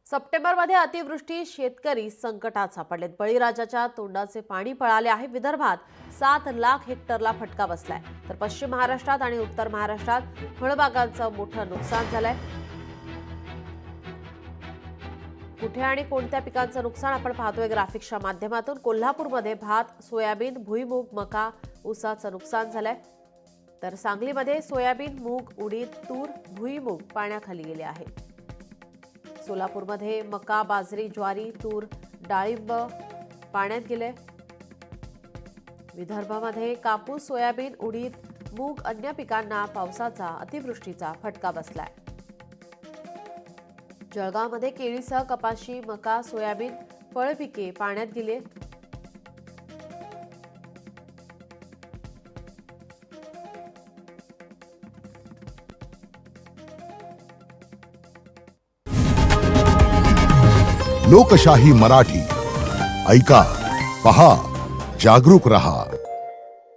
सप्टेंबरमध्ये अतिवृष्टी शेतकरी संकटात सापडलेत। बळीराजाच्या तोंडाचे पाणी पळाले आहे। विदर्भात 7 लाख हेक्टरला फटका बसलाय, तर पश्चिम महाराष्ट्रात आणि उत्तर महाराष्ट्रात फळबागांचं मोठं नुकसान झालंय। कुठे आणि कोणत्या पिकांचं नुकसान आपण पाहतोय ग्राफिक्सच्या माध्यमातून। कोल्हापूरमध्ये भात, सोयाबीन, भुईमूग, मका, ऊसाचं नुकसान झालंय, तर सांगलीमध्ये सोयाबीन, मूग, उडीद, तूर, भुईमूग पाण्याखाली गेले आहे। सोलापूरमध्ये मका, बाजरी, ज्वारी, तूर, डाळिंब पाण्यात गेले। विदर्भामध्ये कापूस, सोयाबीन, उडीद, मूग अन्य पिकांना पावसाचा अतिवृष्टीचा फटका बसलाय। जळगावमध्ये केळीसह कपाशी, मका, सोयाबीन फळपिके पाण्यात गेली। लोकशाही मराठी ऐका, पहा, जागरूक रहा।